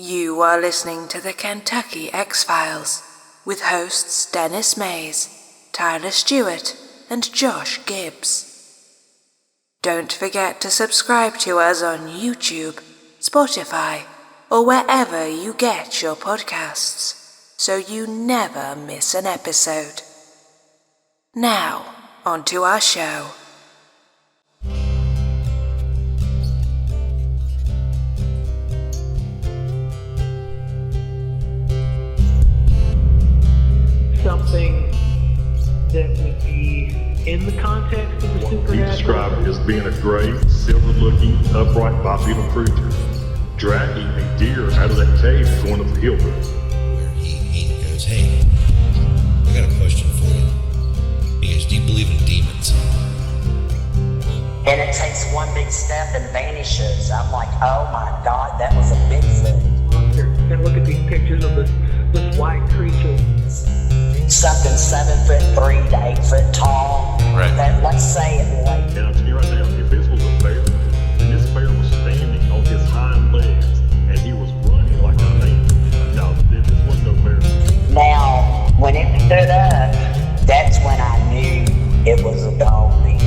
You are listening to the Kentucky X-Files with hosts Dennis Mays, Tyler Stewart, and Josh Gibbs. Don't forget to subscribe to us on YouTube, Spotify, or wherever you get your podcasts, so you never miss an episode. Now, on to our show. Something that would be in the context of the supernatural. He described it as being a gray, silver-looking, upright bipedal creature, dragging a deer out of that cave and going up the hill. Where he goes, hey, I got a question for you. He goes, do you believe in demons? And it takes one big step and vanishes. I'm like, oh my God, that was a Bigfoot. And look at these pictures of this white creature. Something 7'3" to 8 foot tall. Right. That, let's say it like. And I'm telling you right now, if this was a bear, then this bear was standing on his hind legs and he was running like a man. No, this wasn't no bear. Now, when it stood up, that's when I knew it was a dog man.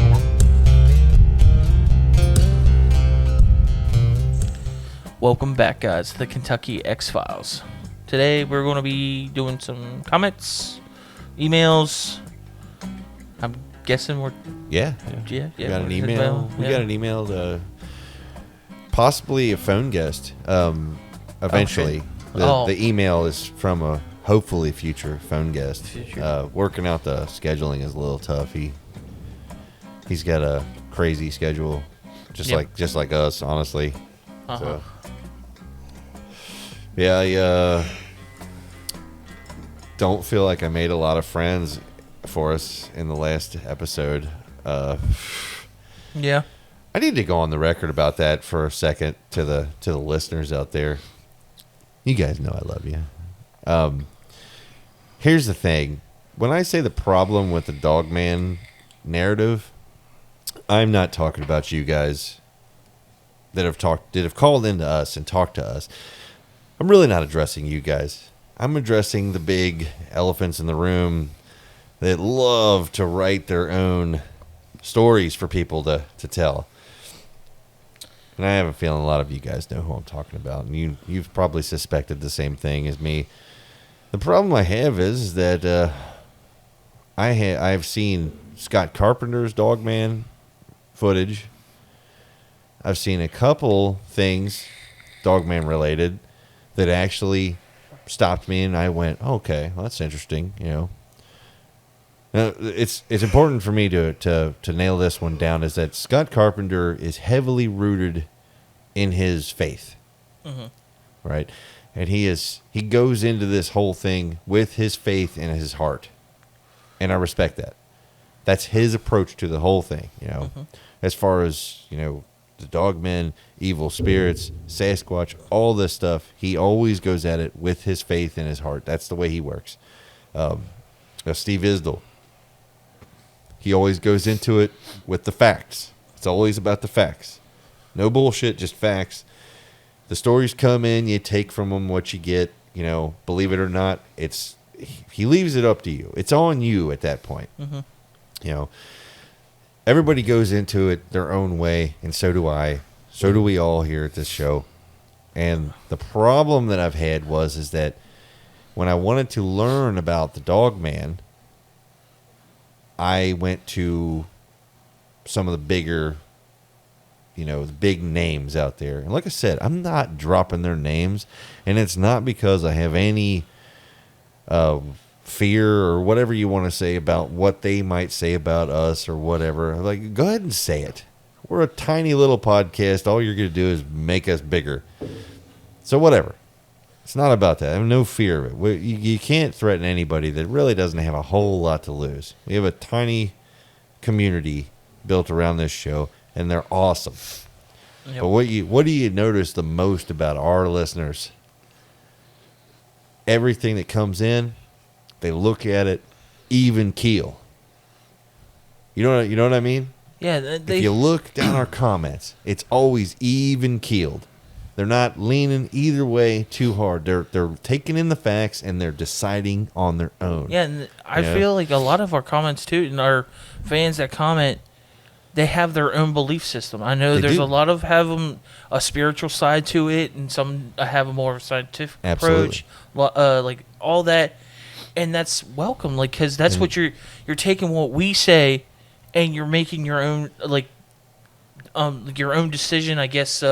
Welcome back, guys, to the Kentucky X-Files. Today we're going to be doing some comments, emails. I'm guessing we're... Yeah. Yeah. We got an as email. well. We Yeah. got an email to possibly a phone guest. Eventually, Oh. the email is from a hopefully future phone guest. Future. Working out the scheduling is a little tough. He's got a crazy schedule, just Yep. like us, honestly. Uh-huh. So, yeah, I don't feel like I made a lot of friends for us in the last episode. Yeah. I need to go on the record about that for a second to the listeners out there. You guys know I love you. Here's the thing. When I say the problem with the Dogman narrative, I'm not talking about you guys that have called into us and talked to us. I'm really not addressing you guys. I'm addressing the big elephants in the room that love to write their own stories for people to tell. And I have a feeling a lot of you guys know who I'm talking about. And you've probably suspected the same thing as me. The problem I have is that I've seen Scott Carpenter's Dogman footage. I've seen a couple things Dogman related that actually stopped me, and I went, okay, well, that's interesting, you know. Now, it's important for me to nail this one down, is that Scott Carpenter is heavily rooted in his faith, right? And he goes into this whole thing with his faith in his heart, and I respect that. That's his approach to the whole thing, you know. As far as, you know, the dogmen, evil spirits, Sasquatch, all this stuff, he always goes at it with his faith in his heart. That's the way he works. Steve Isdell, he always goes into it with the facts. It's always about the facts. No bullshit, just facts. The stories come in, you take from them what you get, you know, believe it or not, he leaves it up to you. It's on you at that point. You know, everybody goes into it their own way, and so do I. So do we all here at this show. And the problem that I've had is that when I wanted to learn about the Dogman, I went to some of the bigger, you know, the big names out there. And like I said, I'm not dropping their names, and it's not because I have any fear or whatever you want to say about what they might say about us or whatever. Like, go ahead and say it. We're a tiny little podcast. All you're going to do is make us bigger. So whatever. It's not about that. I have no fear of it. You can't threaten anybody that really doesn't have a whole lot to lose. We have a tiny community built around this show, and they're awesome. Yep. But what do you notice the most about our listeners? Everything that comes in, they look at it even keel. You know what I mean? Yeah. If you look down our comments, it's always even keeled. They're not leaning either way too hard. They're taking in the facts and they're deciding on their own. Yeah, and I feel like a lot of our comments too, and our fans that comment, they have their own belief system. I know there's a lot of have them a spiritual side to it, and some have a more scientific approach, like all that, and that's welcome. Like, because that's what you're taking what we say, and you're making your own your own decision. I guess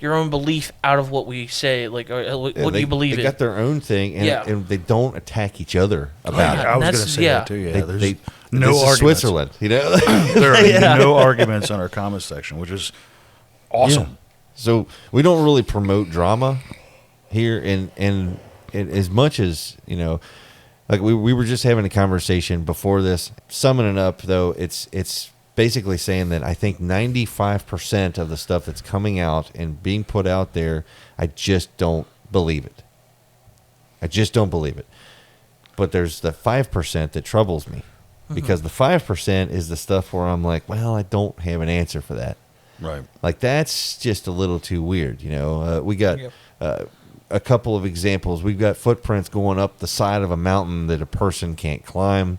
your own belief out of what we say, like what do you believe in. They got their own thing, and they don't attack each other about it. I was going to say that too. Yeah, there's no this arguments. is Switzerland, you know. There are no arguments on our comment section, which is awesome. Yeah. So we don't really promote drama here, and as much as like we were just having a conversation before this. Summing it up, though, it's basically saying that I think 95% of the stuff that's coming out and being put out there, I just don't believe it. I just don't believe it. But there's the 5% that troubles me, because the 5% is the stuff where I'm like, well, I don't have an answer for that. Right. Like, that's just a little too weird. We got a couple of examples. We've got footprints going up the side of a mountain that a person can't climb.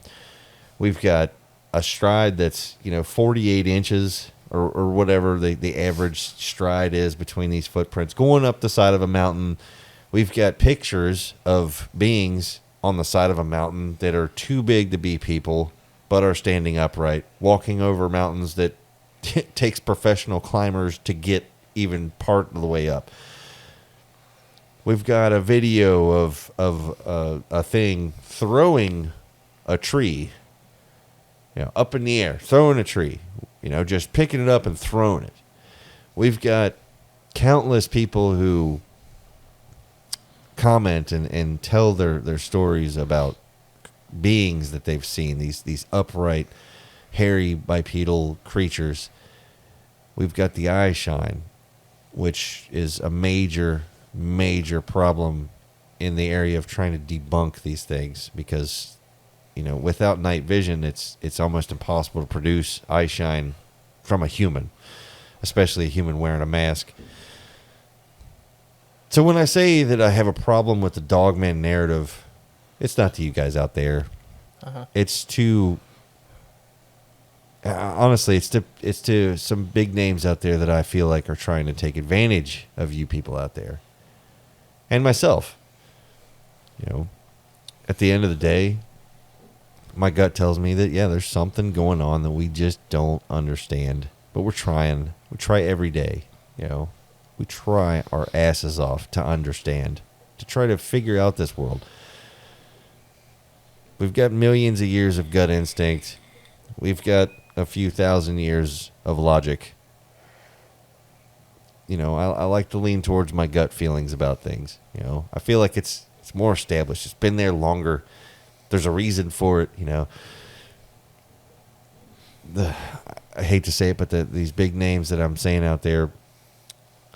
We've got a stride that's 48 inches or whatever the average stride is between these footprints going up the side of a mountain. We've got pictures of beings on the side of a mountain that are too big to be people but are standing upright, walking over mountains that takes professional climbers to get even part of the way up. We've got a video of a thing throwing a tree up in the air, throwing a tree, just picking it up and throwing it. We've got countless people who comment and tell their stories about beings that they've seen, these upright, hairy, bipedal creatures. We've got the eye shine, which is a major, major problem in the area of trying to debunk these things, because without night vision, it's almost impossible to produce eye shine from a human, especially a human wearing a mask. So when I say that I have a problem with the dogman narrative, it's not to you guys out there. It's to honestly, it's to some big names out there that I feel like are trying to take advantage of you people out there, and myself. At the end of the day, my gut tells me that, there's something going on that we just don't understand. But we're trying. We try every day. We try our asses off to understand, to try to figure out this world. We've got millions of years of gut instinct. We've got a few thousand years of logic. I like to lean towards my gut feelings about things. I feel like it's more established. It's been there longer. There's a reason for it, I hate to say it, but these big names that I'm saying out there,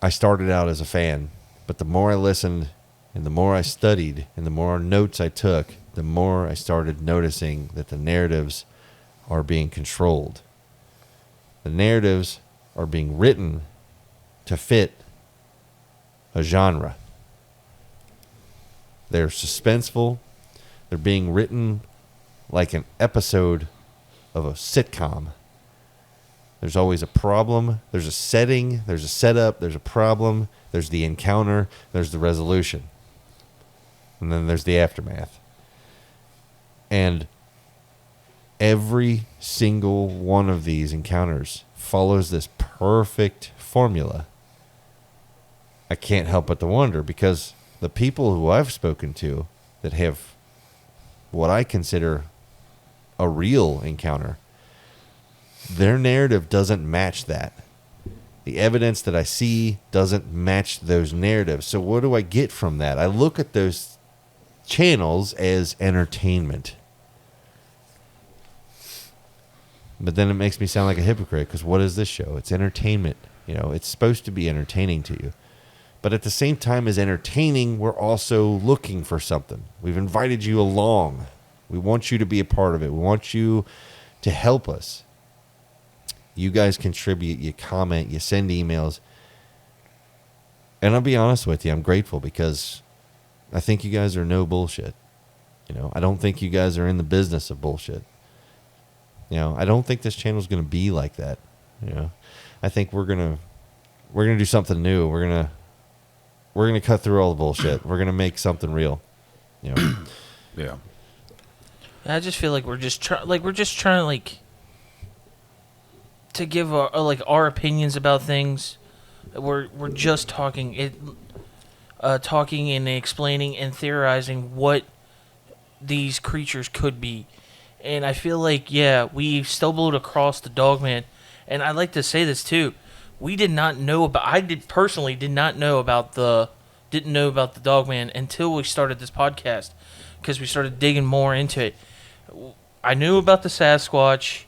I started out as a fan, but the more I listened and the more I studied and the more notes I took, the more I started noticing that the narratives are being controlled. The narratives are being written to fit a genre. They're suspenseful. They're being written like an episode of a sitcom. There's always a problem. There's a setting. There's a setup. There's a problem. There's the encounter. There's the resolution. And then there's the aftermath. And every single one of these encounters follows this perfect formula. I can't help but to wonder, because the people who I've spoken to that have what I consider a real encounter, their narrative doesn't match that. The evidence that I see doesn't match those narratives. So what do I get from that? I look at those channels as entertainment. But then it makes me sound like a hypocrite, because what is this show? It's entertainment. It's supposed to be entertaining to you. But at the same time as entertaining, we're also looking for something. We've invited you along. We want you to be a part of it. We want you to help us. You guys contribute, you comment, you send emails. And I'll be honest with you, I'm grateful because I think you guys are no bullshit. You know, I don't think you guys are in the business of bullshit. You know, I don't think this channel is going to be like that. You know, I think we're gonna do something new. We're gonna cut through all the bullshit. We're gonna make something real. You know. Yeah. I just feel like we're just trying to give our opinions about things. We're just talking and explaining and theorizing what these creatures could be. And I feel like, we stumbled across the Dogman. And I'd like to say this too. I did not know about the Dogman until we started this podcast, because we started digging more into it. I knew about the Sasquatch.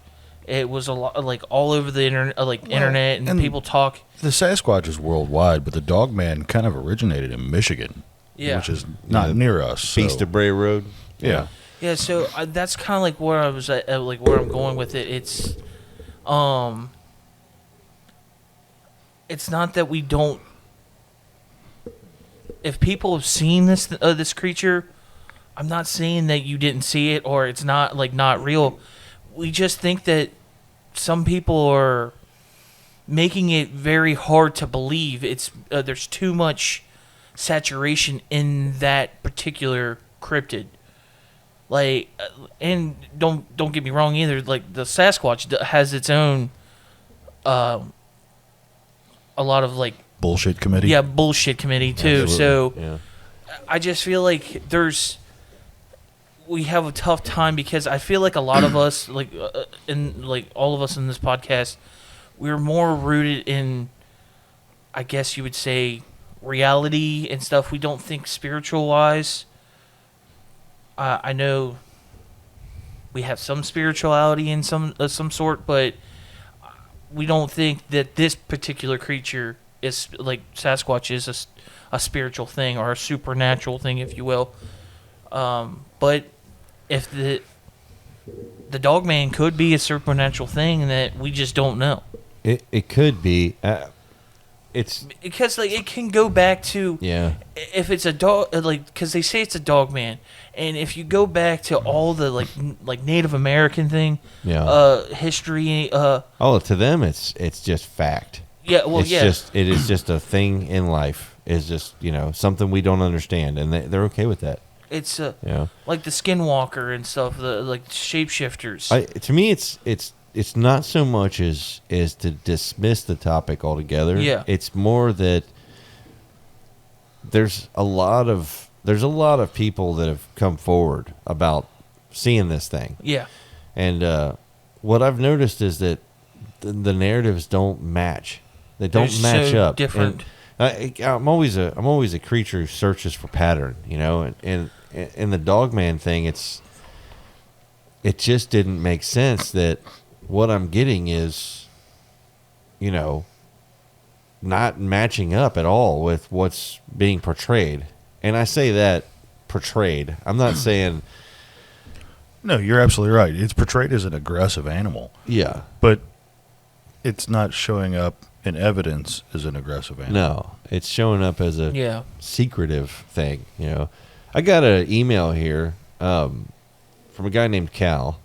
It was a lot all over the internet, and people talk. The Sasquatch is worldwide, but the Dogman kind of originated in Michigan, which is not near us. Beast of Bray Road. Yeah. Yeah, so that's kind of like where I was at, where I'm going with it. It's not that we don't. If people have seen this creature, I'm not saying that you didn't see it or it's not not real. We just think that some people are making it very hard to believe. There's too much saturation in that particular cryptid. And don't get me wrong either. The Sasquatch has its own, a lot of bullshit committee. Yeah, bullshit committee too. Absolutely. So I just feel like we have a tough time because I feel like a lot of us, all of us in this podcast, we're more rooted in, I guess you would say, reality and stuff. We don't think spiritual wise. I know we have some spirituality in some sort, but we don't think that this particular creature is Sasquatch is a spiritual thing or a supernatural thing, if you will. But if the Dogman could be a supernatural thing that we just don't know. It could be. It's because it can go back to if it's a dog, because they say it's a Dogman, and if you go back to all the Native American thing, history, to them it's just fact. Yeah, well, it is just a thing in life. It's just something we don't understand, and they're okay with that. It's like the Skinwalker and stuff, the shapeshifters. To me, it's not so much as to dismiss the topic altogether. Yeah. It's more that there's a lot of people that have come forward about seeing this thing. Yeah. And what I've noticed is that the narratives don't match. They don't match so up. Different. And I'm always a creature who searches for pattern, and the Dogman thing, it just didn't make sense that what I'm getting is, not matching up at all with what's being portrayed. And I say that portrayed. I'm not saying. No, you're absolutely right. It's portrayed as an aggressive animal. Yeah. But it's not showing up in evidence as an aggressive animal. No, it's showing up as a secretive thing. I got an email here from a guy named Cal.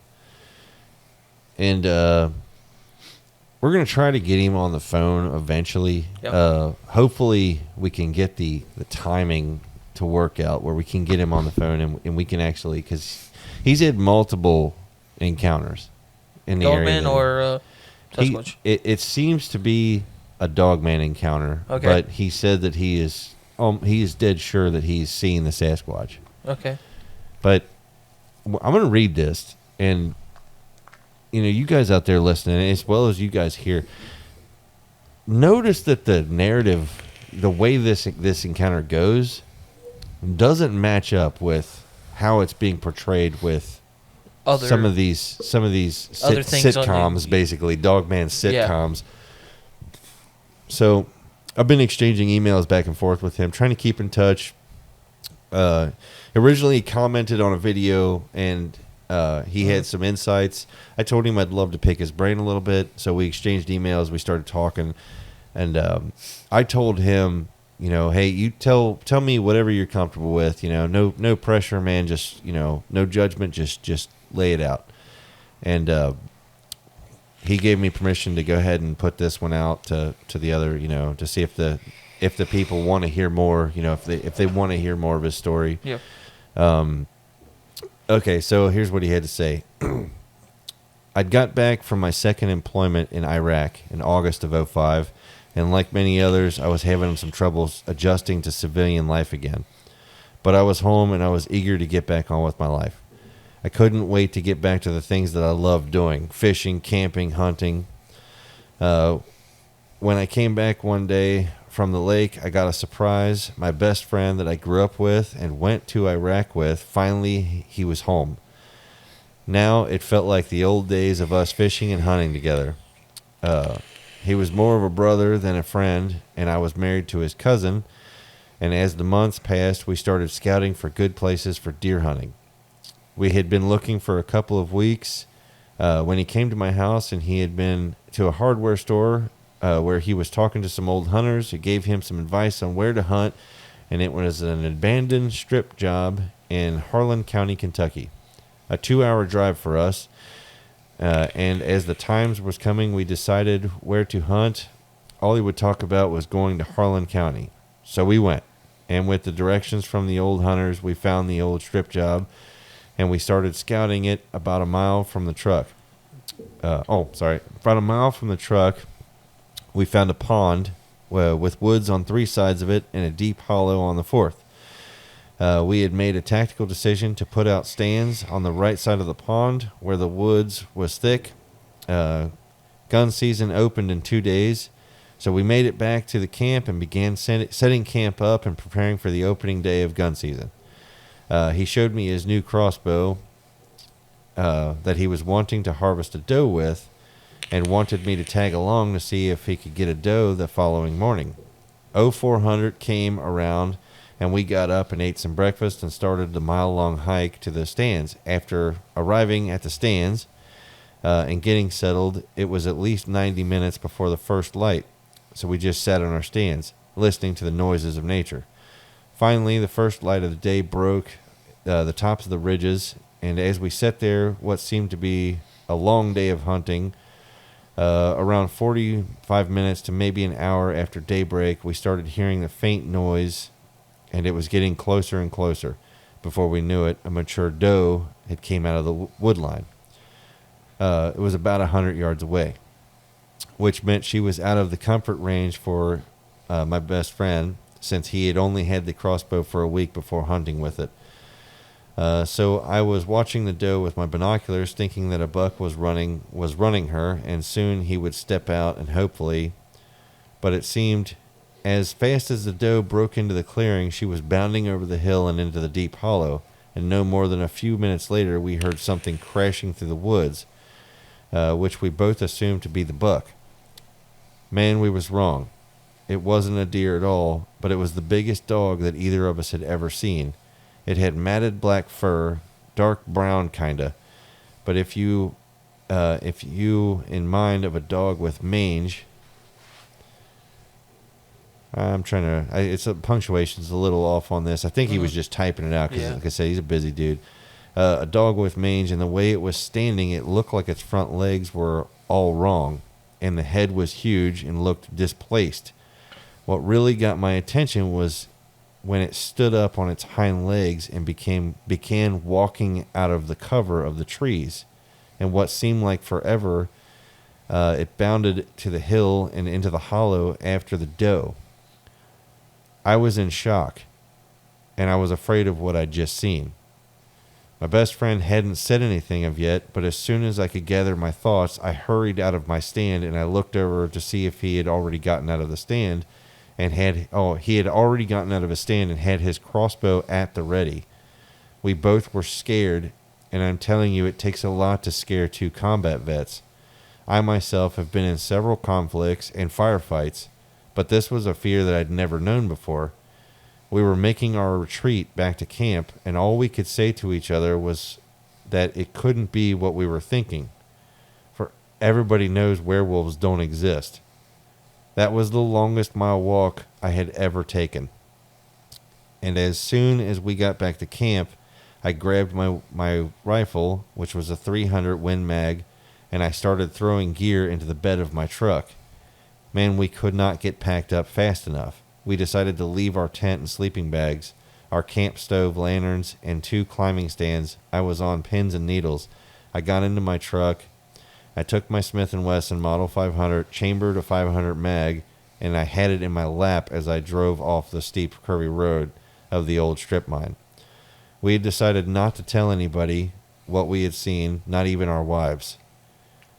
And we're going to try to get him on the phone eventually. Yep. Hopefully we can get the timing to work out where we can get him on the phone and we can actually, because he's had multiple encounters in the area. Dogman or Sasquatch? It seems to be a Dogman encounter. Okay. But he said that he is dead sure that he's seen the Sasquatch. Okay. But I'm going to read this, and you guys out there listening, as well as you guys here, notice that the narrative, the way this encounter goes, doesn't match up with how it's being portrayed with some of these sitcoms, basically Dogman sitcoms. Yeah. So I've been exchanging emails back and forth with him, trying to keep in touch. Originally he commented on a video, and he had some insights. I told him I'd love to pick his brain a little bit, so we exchanged emails. We started talking, and I told him hey, you tell me whatever you're comfortable with. No pressure, man. Just no judgment. Just lay it out. And he gave me permission to go ahead and put this one out to the other, to see if the people want to hear more. If they want to hear more of his story. Yeah. Okay, so here's what he had to say. I'd got back from my second employment in Iraq in August of 2005, and like many others, I was having some troubles adjusting to civilian life again. But I was home, and I was eager to get back on with my life. I couldn't wait to get back to the things that I loved doing, fishing, camping, hunting. When I came back one day from the lake, I got a surprise. My best friend that I grew up with and went to Iraq with, finally, he was home. Now it felt like the old days of us fishing and hunting together. He was more of a brother than a friend, and I was married to his cousin. And as the months passed, we started scouting for good places for deer hunting. We had been looking for a couple of weeks when he came to my house, and he had been to a hardware store where he was talking to some old hunters who gave him some advice on where to hunt, and it was an abandoned strip job in Harlan County, Kentucky. A 2-hour drive for us, and as the times was coming, we decided where to hunt. All he would talk about was going to Harlan County. So we went, and with the directions from the old hunters, we found the old strip job, and we started scouting it about a mile from the truck. About a mile from the truck, we found a pond with woods on 3 sides of it and a deep hollow on the 4th. We had made a tactical decision to put out stands on the right side of the pond where the woods was thick. Gun season opened in 2 days, so we made it back to the camp and began setting camp up and preparing for the opening day of gun season. He showed me his new crossbow that he was wanting to harvest a doe with, and wanted me to tag along to see if he could get a doe the following morning. 0400 came around, and we got up and ate some breakfast and started the mile-long hike to the stands. After arriving at the stands and getting settled, it was at least 90 minutes before the first light, so we just sat on our stands, listening to the noises of nature. Finally, the first light of the day broke the tops of the ridges, and as we sat there, what seemed to be a long day of hunting, around 45 minutes to maybe an hour after daybreak, we started hearing the faint noise, and it was getting closer and closer. Before we knew it, a mature doe had came out of the wood line. It was about 100 yards away, which meant she was out of the comfort range for my best friend, since he had only had the crossbow for a week before hunting with it. So I was watching the doe with my binoculars, thinking that a buck was running her, and soon he would step out, and hopefully, but it seemed as fast as the doe broke into the clearing, she was bounding over the hill and into the deep hollow, and no more than a few minutes later we heard something crashing through the woods, which we both assumed to be the buck. Man, we was wrong. It wasn't a deer at all, but it was the biggest dog that either of us had ever seen. It had matted black fur, dark brown kinda, but if you in mind of a dog with mange, it's a punctuation's a little off on this. I think he was just typing it out because, like I said, he's a busy dude. A dog with mange, and the way it was standing, it looked like its front legs were all wrong, and the head was huge and looked displaced. What really got my attention was when it stood up on its hind legs and began walking out of the cover of the trees, and what seemed like forever, it bounded to the hill and into the hollow after the doe. I was in shock, and I was afraid of what I'd just seen. My best friend hadn't said anything of yet, but as soon as I could gather my thoughts, I hurried out of my stand, and I looked over to see if he had already gotten out of the stand, and he had already gotten out of his stand and had his crossbow at the ready. We both were scared, and I'm telling you, it takes a lot to scare 2 combat vets. I myself have been in several conflicts and firefights, but this was a fear that I'd never known before. We were making our retreat back to camp, and all we could say to each other was that it couldn't be what we were thinking, for everybody knows werewolves don't exist. That was the longest mile walk I had ever taken. And as soon as we got back to camp, I grabbed my rifle, which was a 300 Win Mag, and I started throwing gear into the bed of my truck. Man, we could not get packed up fast enough. We decided to leave our tent and sleeping bags, our camp stove, lanterns, and 2 climbing stands. I was on pins and needles. I got into my truck. I took my Smith & Wesson Model 500, chambered a 500 mag, and I had it in my lap as I drove off the steep, curvy road of the old strip mine. We had decided not to tell anybody what we had seen, not even our wives.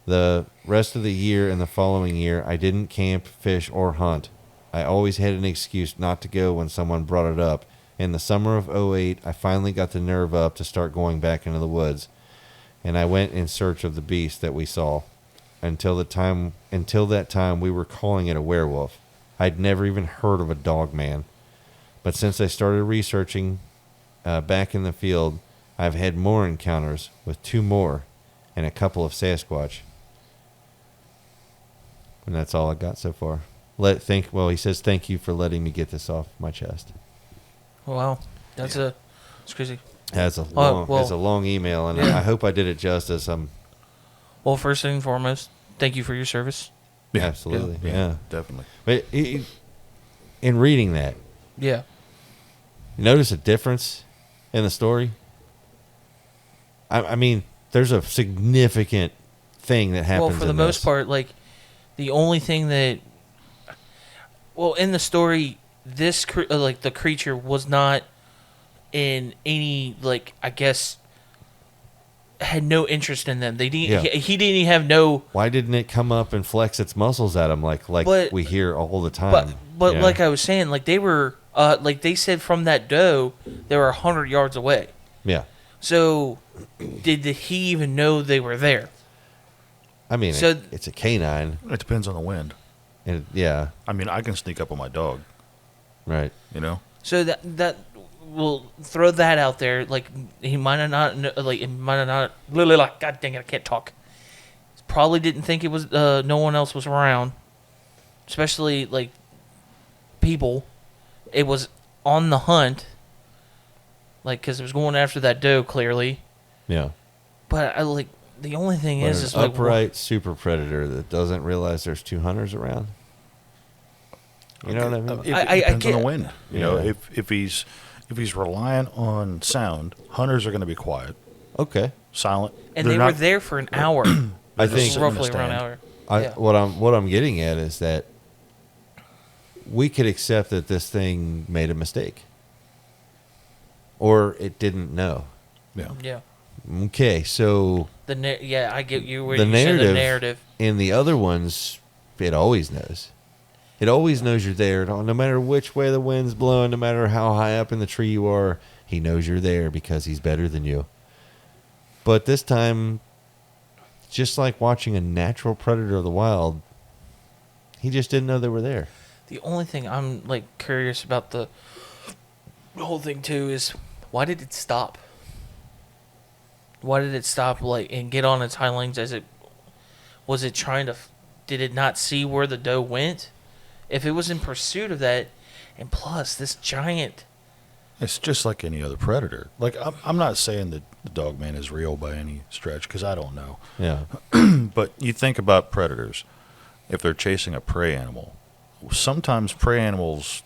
The rest of the year and the following year, I didn't camp, fish, or hunt. I always had an excuse not to go when someone brought it up. In the summer of '08, I finally got the nerve up to start going back into the woods, and I went in search of the beast that we saw. Until that time, we were calling it a werewolf. I'd never even heard of a dog man. But since I started researching back in the field, I've had more encounters with 2 more and a couple of Sasquatch. And that's all I got so far. He says thank you for letting me get this off my chest. Wow, that's crazy. That's a long email, and I hope I did it justice. Well, first and foremost, thank you for your service. Yeah, absolutely, yeah, definitely. But in reading that, you notice a difference in the story. I mean, there's a significant thing that happens. Well, for the most part, like the only thing that, in the story, this the creature was not in any, like, I guess, had no interest in them. They didn't. Yeah. He didn't have no. Why didn't it come up and flex its muscles at him like we hear all the time? But like I was saying, like they were, like they said from that doe, they were 100 yards away. Yeah. So, did he even know they were there? I mean, it's a canine. It depends on the wind. And yeah. I mean, I can sneak up on my dog. Right. You know. So that we'll throw that out there. Like he might have not. God dang it! I can't talk. Probably didn't think it was. No one else was around, especially like people. It was on the hunt. Like, because it was going after that doe clearly. Yeah. But I like the only thing is like upright super predator that doesn't realize there's 2 hunters around. You know what I mean? It depends on the wind. You know, if he's reliant on sound, hunters are going to be quiet. Okay. Silent. And they were there for an hour. I think roughly around an hour. What I'm getting at is that we could accept that this thing made a mistake, or it didn't know. Yeah. Yeah. Okay, so I get you. Where the you narrative, said the narrative in the other ones, it always knows. It always knows you're there. No matter which way the wind's blowing, no matter how high up in the tree you are, he knows you're there because he's better than you. But this time, just like watching a natural predator of the wild, he just didn't know they were there. The only thing I'm like curious about the whole thing too is why did it stop? Why did it stop and get on its hind legs was it trying to, did it not see where the doe went? If it was in pursuit of that, and plus this giant. It's just like any other predator. Like, I'm not saying that the dog man is real by any stretch, because I don't know. Yeah. But you think about predators. If they're chasing a prey animal, sometimes prey animals'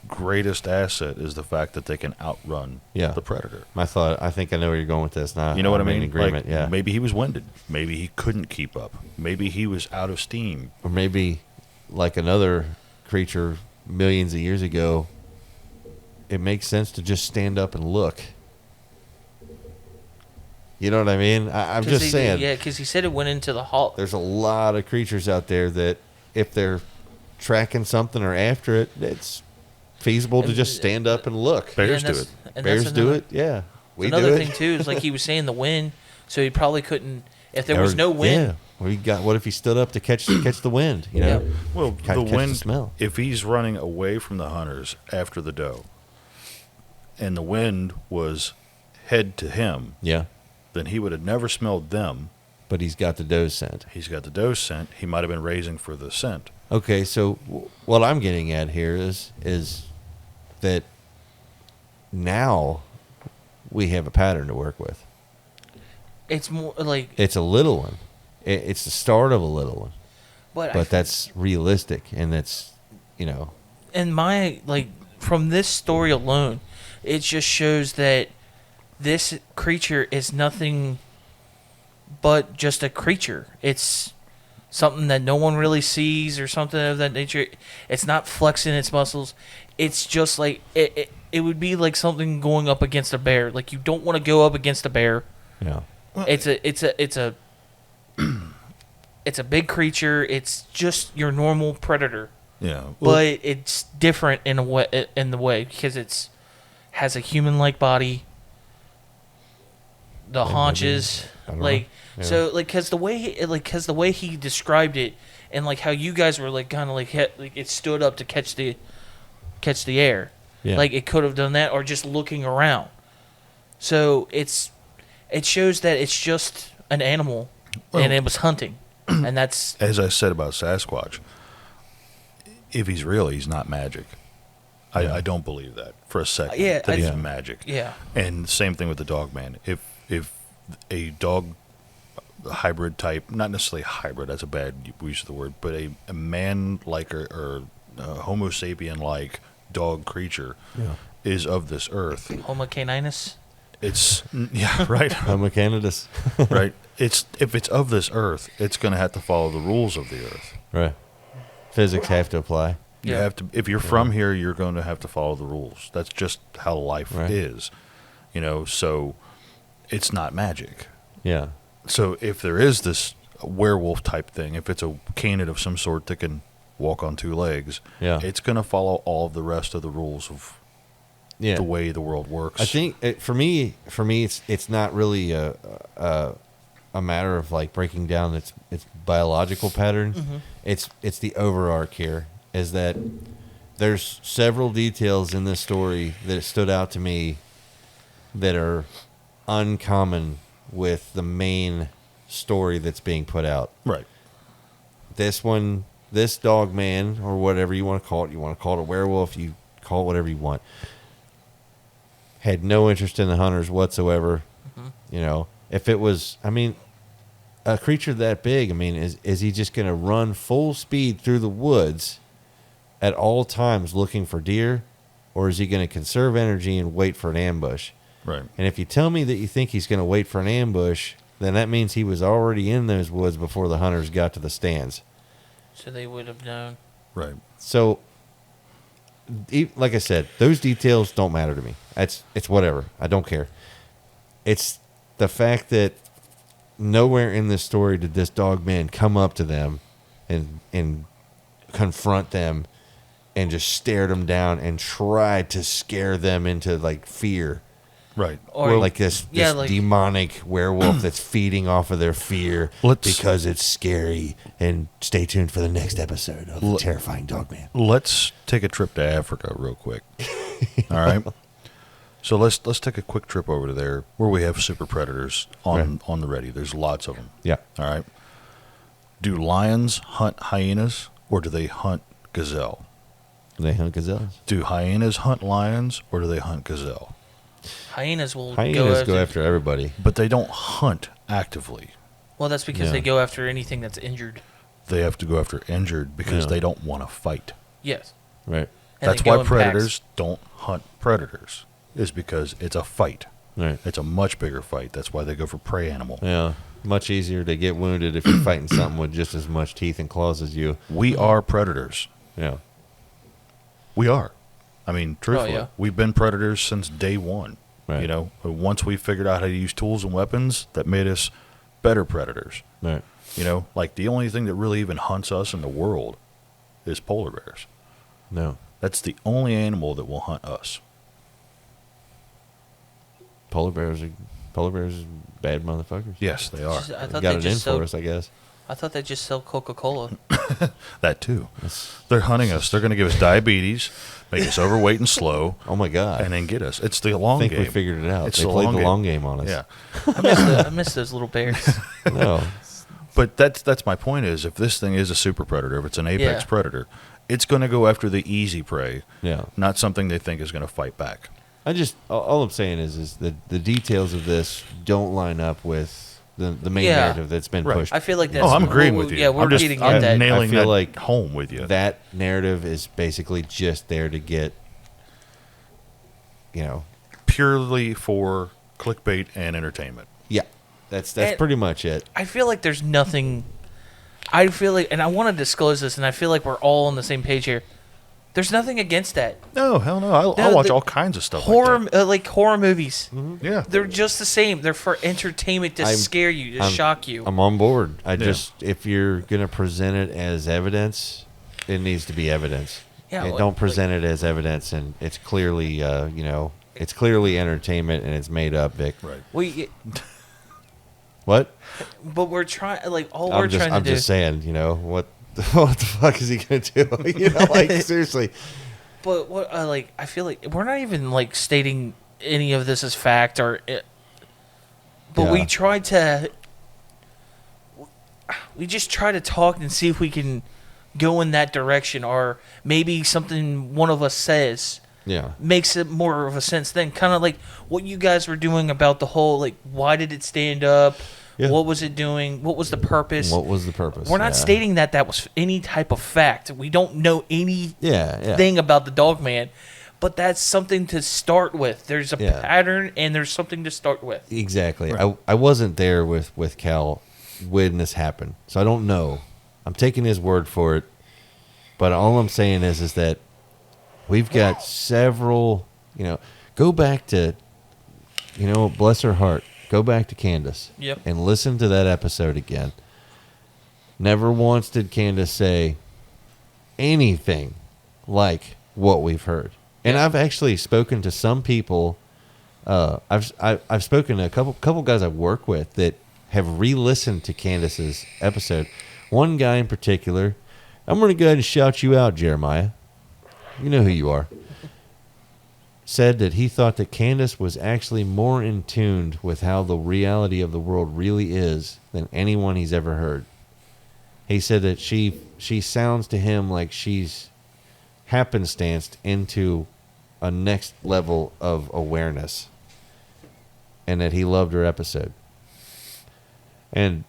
greatest asset is the fact that they can outrun the predator. I think I know where you're going with this now. You know what I mean? Agreement, like, maybe he was winded. Maybe he couldn't keep up. Maybe he was out of steam. Or maybe, like another creature millions of years ago, it makes sense to just stand up and look. You know what I mean? I'm just saying. Yeah, because he said it went into the hall. There's a lot of creatures out there that if they're tracking something or after it, it's feasible to just stand up and look. Bears do it. Bears do it, yeah. We do it. Another thing, too, is like he was saying the wind, so he probably couldn't, if there was no wind. Yeah. What if he stood up to catch the wind? You know? Well, the wind, the smell. If he's running away from the hunters after the doe, and the wind was head to him, then he would have never smelled them. But he's got the doe scent. He might have been raising for the scent. Okay, so what I'm getting at here is that now we have a pattern to work with. It's more like It's a little one. It's the start of a little one. But that's realistic, and that's, And my, like, from this story alone, it just shows that this creature is nothing but just a creature. It's something that no one really sees or something of that nature. It's not flexing its muscles. It's just like it would be like something going up against a bear. Like, you don't want to go up against a bear. Yeah. It's a big creature. It's just your normal predator. Yeah. But it's different in the way because it's has a human-like body. The haunches, like, so, like, because the way he described it, and like how you guys were like kind of like it stood up to catch the air, like it could have done that, or just looking around. So it shows that it's just an animal, and it was hunting, and that's as I said about Sasquatch. If he's real, he's not magic. I don't believe that for a second. That he's magic. Yeah. And same thing with the dog man. If a dog hybrid type, not necessarily hybrid, that's a bad use of the word, but a man-like or Homo sapien-like dog creature is of this earth. Homo caninus. It's right. Homo canidus. Right. If it's of this earth, it's going to have to follow the rules of the earth. Right. Physics have to apply. You have to. If you're from here, you're going to have to follow the rules. That's just how life is. So it's not magic. Yeah. So if there is this werewolf type thing, if it's a canid of some sort that can walk on two legs, it's going to follow all of the rest of the rules of the way the world works. I think for me, it's not really a matter of like breaking down its biological pattern. Mm-hmm. It's the overarch here is that there's several details in this story that stood out to me that are uncommon with the main story that's being put out. Right. This dog man, or whatever you want to call it a werewolf, you call it whatever you want, had no interest in the hunters whatsoever. Mm-hmm. If it was, a creature that big, is he just going to run full speed through the woods at all times looking for deer, or is he going to conserve energy and wait for an ambush? Right. And if you tell me that you think he's going to wait for an ambush, then that means he was already in those woods before the hunters got to the stands. So they would have known. Right. So, like I said, those details don't matter to me. It's whatever. I don't care. It's the fact that nowhere in this story did this dog man come up to them and confront them and just stare them down and try to scare them into like fear. Right. Or like this demonic werewolf that's feeding off of their fear because it's scary. And stay tuned for the next episode of The Terrifying Dog Man. Let's take a trip to Africa real quick. All right. So let's take a quick trip over to there where we have super predators on the ready. There's lots of them. Yeah. All right. Do lions hunt hyenas or do they hunt gazelle? They hunt gazelles. Do hyenas hunt lions or do they hunt gazelle? Hyenas will go after everybody. But they don't hunt actively. Well, that's because they go after anything that's injured. They have to go after injured because they don't want to fight. Yes. Right. And that's why predators don't hunt predators, is because it's a fight. Right. It's a much bigger fight. That's why they go for prey animal. Yeah. Much easier to get wounded if you're fighting something with just as much teeth and claws as you. We are predators. Yeah. We are. Truthfully, we've been predators since day one. Right. Once we figured out how to use tools and weapons, that made us better predators. Right. Like the only thing that really even hunts us in the world is polar bears. No. That's the only animal that will hunt us. Polar bears are bad motherfuckers. Yes, they are. I thought got it in for us, I guess. I thought they just sell Coca-Cola. That too. They're hunting us. They're going to give us diabetes, make us overweight and slow. Oh my God! And then get us. It's the long game. I think we figured it out. It's they played the long game on us. Yeah. I miss those little bears. No. But that's my point is, if this thing is a super predator, if it's an apex Yeah. predator, it's going to go after the easy prey, Yeah. not something they think is going to fight back. All I'm saying is that the details of this don't line up with the main Yeah. narrative that's been Right. pushed. I feel like that's. Oh, I'm agreeing with you. Yeah, we're I'm just getting I'm at that. nailing I feel that like home with you. That narrative is basically just there to get, Purely for clickbait and entertainment. yeah. That's And- pretty much it. I feel like there's nothing. I feel like, and I want to disclose this, and I feel like we're all on the same page here. There's nothing against that. No, hell no. I'll No, watch the all kinds of stuff. Horror, like that. like horror movies. Yeah. They're just the same. They're for entertainment to scare you, to shock you. I'm on board. If you're gonna present it as evidence, it needs to be evidence. Yeah, And don't present it as evidence, and it's clearly, it's clearly entertainment, and it's made up, Vic. Right. What? But we're trying, like, all we're trying to I'm do. just saying, what the fuck is he gonna do? Seriously. But what, I feel like we're not even like stating any of this as fact but we Yeah. try to. We just try to talk and see if we can go in that direction, or maybe something one of us says Yeah. makes it more of a sense then, kind of like what you guys were doing about the whole, like, why did it stand up? Yeah. What was it doing? What was the purpose? What was the purpose? We're not Yeah. stating that was any type of fact. We don't know any Yeah. thing about the dog man, but that's something to start with. There's a Yeah. pattern, and there's something to start with. Exactly. I wasn't there with Cal when this happened, so I don't know. I'm taking his word for it, but all I'm saying is that we've got several. Go back to, bless her heart. Go back to Candace. Yep. And listen to that episode again. Never once did Candace say anything like what we've heard. And I've actually spoken to some people. I've spoken to a couple guys I work with that have re-listened to Candace's episode. One guy in particular, I'm going to go ahead and shout you out, Jeremiah. You know who you are. Said that he thought that Candace was actually more in tune with how the reality of the world really is than anyone he's ever heard. He said that she sounds to him like she's happenstanced into a next level of awareness, and that he loved her episode. And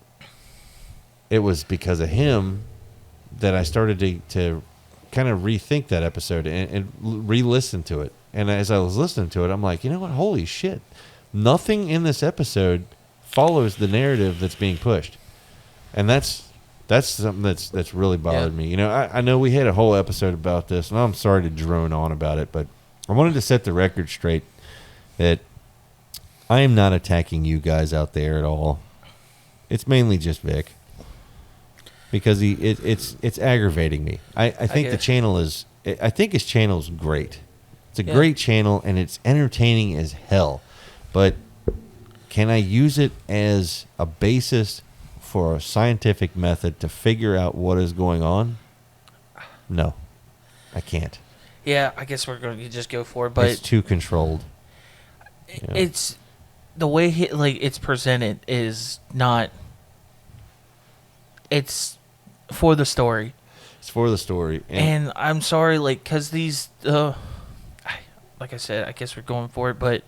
it was because of him that I started to kind of rethink that episode and re-listen to it. And as I was listening to it, I'm like, you know what? Holy shit. Nothing in this episode follows the narrative that's being pushed. And that's something that's really bothered me. I know we had a whole episode about this, and I'm sorry to drone on about it, but I wanted to set the record straight that I am not attacking you guys out there at all. It's mainly just Vic. Because it's aggravating me. I think the channel is... I think his channel is great. It's a great channel, and it's entertaining as hell. But can I use it as a basis for a scientific method to figure out what is going on? No, I can't. Yeah, I guess we're going to just go for it, but It's too controlled. it's the way it's presented is not. It's for the story. It's for the story. And I'm sorry, because these, like I said, I guess we're going for it, but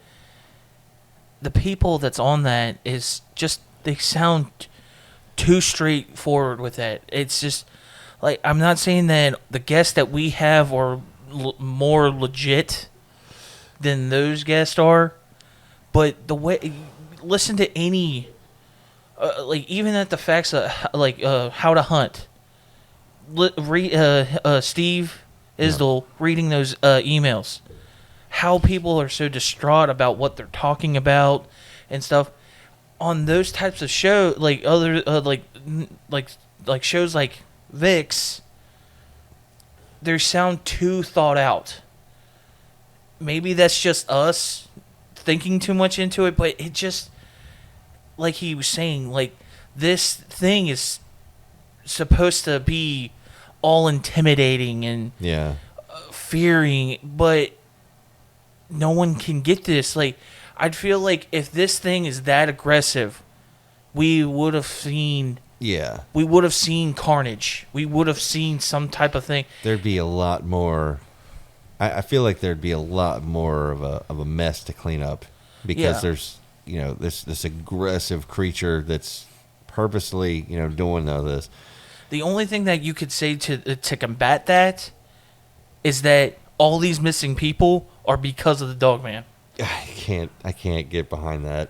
the people that's on that is just, they sound too straightforward with that. It's just, I'm not saying that the guests that we have are more legit than those guests are, but the way, listen to any, even at the facts of, how to hunt. Steve Isdell reading those emails, how people are so distraught about what they're talking about and stuff on those types of shows, like other like shows like Vic's. They sound too thought out. Maybe that's just us thinking too much into it, but it just, like he was saying, this thing is supposed to be all intimidating and fearing, but no one can get this. I'd feel like if this thing is that aggressive, we would have seen Yeah. we would have seen carnage. We would have seen some type of thing. There'd be a lot more. I feel like there'd be a lot more of a mess to clean up because there's this aggressive creature that's purposely doing all this. The only thing that you could say to combat that is that all these missing people are because of the dog man. I can't get behind that.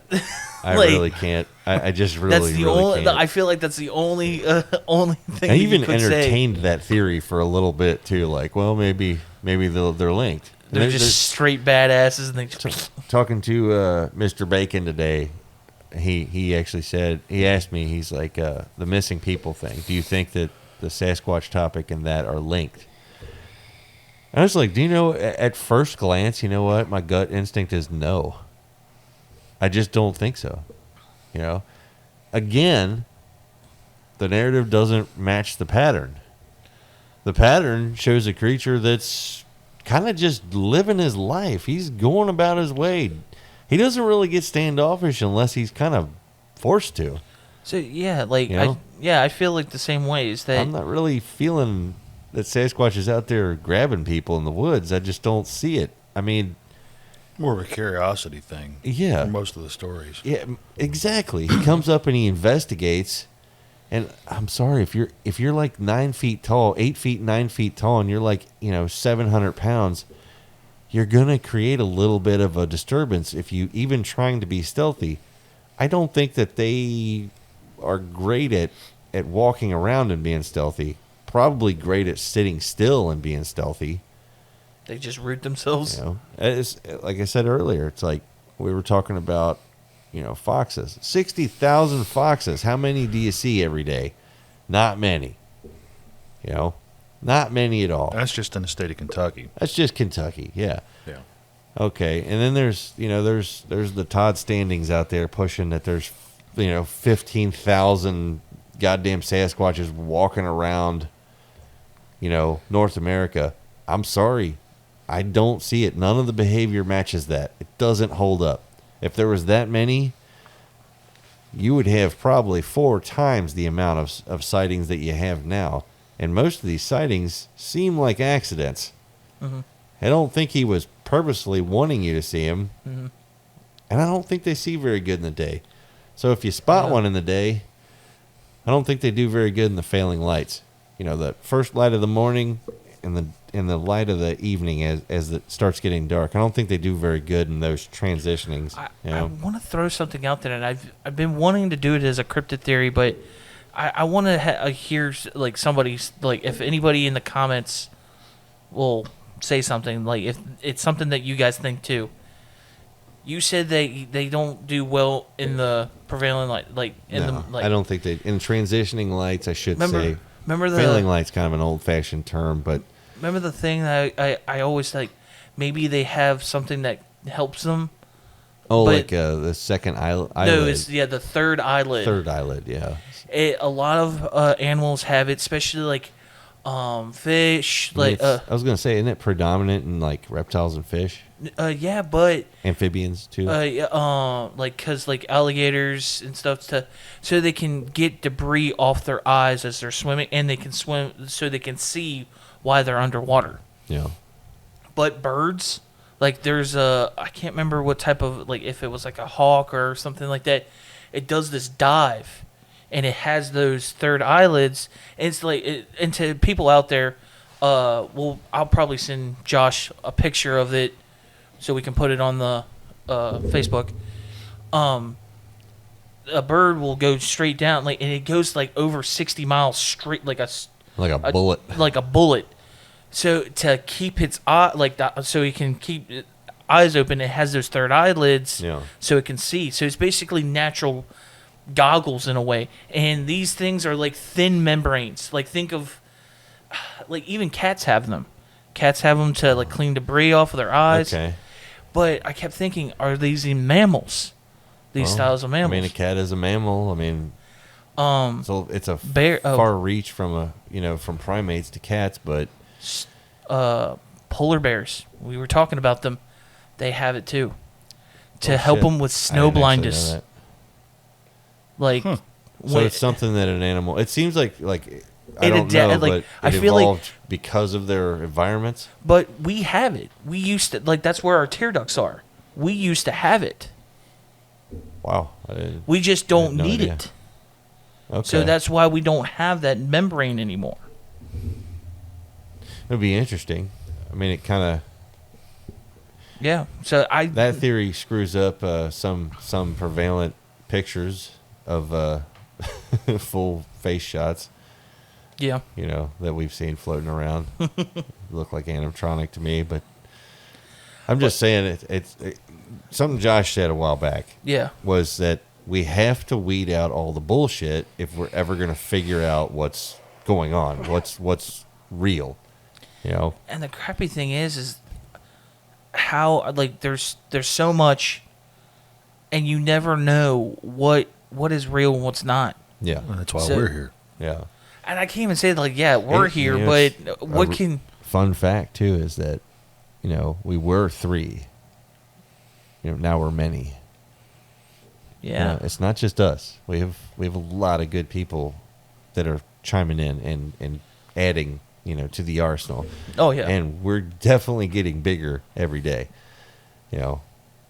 I Like, really can't. I just really, That's the really only. can't. I feel like that's the only thing. I that even you could entertained say. that theory for a little bit too. Like, well, maybe they're linked. They're just straight badasses, and they talking to Mr. Bacon today. He actually said, he asked me, he's like, the missing people thing. Do you think that the Sasquatch topic and that are linked? I was like, do you know, at first glance, you know what? My gut instinct is no. I just don't think so. Again, the narrative doesn't match the pattern. The pattern shows a creature that's kind of just living his life. He's going about his way. He doesn't really get standoffish unless he's kind of forced to. So yeah, like I feel like the same way. Is that I'm not really feeling that Sasquatch is out there grabbing people in the woods. I just don't see it. I mean, More of a curiosity thing. Yeah. For most of the stories. yeah, exactly. He comes up and he investigates. And I'm sorry, if you're like 9 feet tall, 8 feet, 9 feet tall, and you're like 700 pounds, you're gonna create a little bit of a disturbance if you even trying to be stealthy. I don't think that they are great at walking around and being stealthy. Probably great at sitting still and being stealthy. they just root themselves. It's, like I said earlier, it's like we were talking about. Foxes. 60,000 foxes. How many do you see every day? Not many. Not many at all. That's just in the state of Kentucky. That's just Kentucky. Yeah. Yeah. Okay. And then there's the Todd Standings out there pushing that there's 15,000 goddamn Sasquatches walking around North America. I'm sorry. I don't see it. None of the behavior matches that. It doesn't hold up. If there was that many, you would have probably 4 times the amount of sightings that you have now. And most of these sightings seem like accidents. Mm-hmm. I don't think he was purposely wanting you to see him. Mm-hmm. And I don't think they see very good in the day. So if you spot one in the day, I don't think they do very good in the failing lights. The first light of the morning and the light of the evening as it starts getting dark. I don't think they do very good in those transitionings. I want to throw something out there, and I've been wanting to do it as a cryptid theory, but I want to hear like somebody's like if anybody in the comments will say something like if it's something that you guys think too. You said they don't do well in the prevailing light, I don't think they in transitioning lights. I should say. Remember the failing light's kind of an old-fashioned term, but remember the thing that I always like. Maybe they have something that helps them. Oh, like the second eyelid. No, it's the third eyelid. Third eyelid, yeah. A lot of animals have it, especially like fish. Like I was gonna say, isn't it predominant in like reptiles and fish? Yeah, but amphibians too. Cause like alligators and stuff so they can get debris off their eyes as they're swimming, and they can swim so they can see why they're underwater. Yeah. But birds, like there's I can't remember what type of like if it was like a hawk or something like that. It does this dive, and it has those third eyelids. And it's like and to people out there, I'll probably send Josh a picture of it so we can put it on the Facebook. A bird will go straight down, and it goes like over 60 miles straight, like a bullet, like a bullet. So to keep its eye so he can keep eyes open, it has those third eyelids, so it can see. So it's basically natural goggles in a way. And these things are like thin membranes. Like think of, like even cats have them. Cats have them to like clean debris off of their eyes. Okay. But I kept thinking, are these in mammals? These styles of mammals. I mean, a cat is a mammal. I mean, so it's a far reach from from primates to cats, but polar bears. We were talking about them. They have it too, to help them with snow blindness. Like So it's something that an animal. It seems like I It don't ada- know, like, but I it feel like- evolved because of their environments. But we have it. We used to, like, that's where our tear ducts are. We used to have it. Wow. We just don't no need idea. it. Okay. So that's why we don't have that membrane anymore. It'd be interesting. I mean, it kind of Yeah. So that theory screws up some prevalent pictures of full face shots. Yeah. That we've seen floating around. Look like animatronic to me, but I'm just saying it's something Josh said a while back. Yeah. Was that we have to weed out all the bullshit if we're ever going to figure out what's going on, what's real. And the crappy thing is how, like, there's so much, and you never know what is real and what's not. Yeah. Well, that's why So- we're here. Yeah. And I can't even say, like, yeah, we're And, here, it's but a what can... Fun fact too is that we were 3. Now we're many. Yeah. It's not just us. We have a lot of good people that are chiming in and adding to the arsenal. Oh, yeah. And we're definitely getting bigger every day.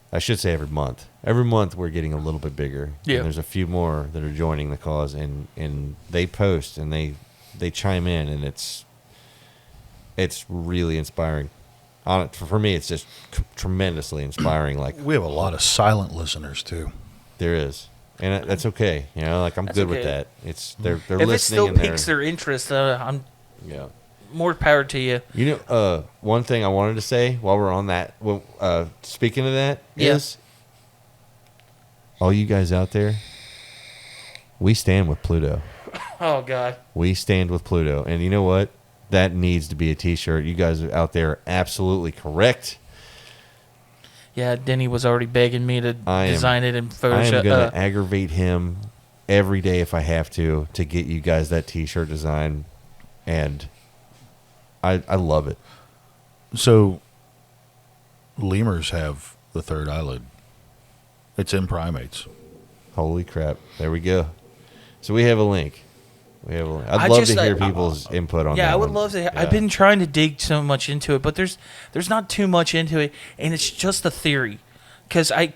I should say every month. Every month we're getting a little bit bigger. Yeah. And there's a few more that are joining the cause, and they post and they chime in, and it's really inspiring. For me, it's just tremendously inspiring. Like, We have a lot of silent listeners too. there is, and that's okay. I'm That's good with okay. that. It's they're if it listening still and piques their interest, I'm yeah. more power to you. One thing I wanted to say while we're on that, speaking of that, Yeah. is all you guys out there, we stand with Pluto. Oh, God. We stand with Pluto. And you know what? That needs to be a T-shirt. You guys out there are absolutely correct. Yeah, Denny was already begging me to design it in Photoshop. I am going to aggravate him every day if I have to get you guys that T-shirt design. And I love it. So, lemurs have the third eyelid. It's in primates. Holy crap. There we go. So we have a link. I'd I love just, to hear like, people's input on that. Yeah, I would one. love to. Yeah. I've been trying to dig so much into it, but there's not too much into it, and it's just a theory. Because I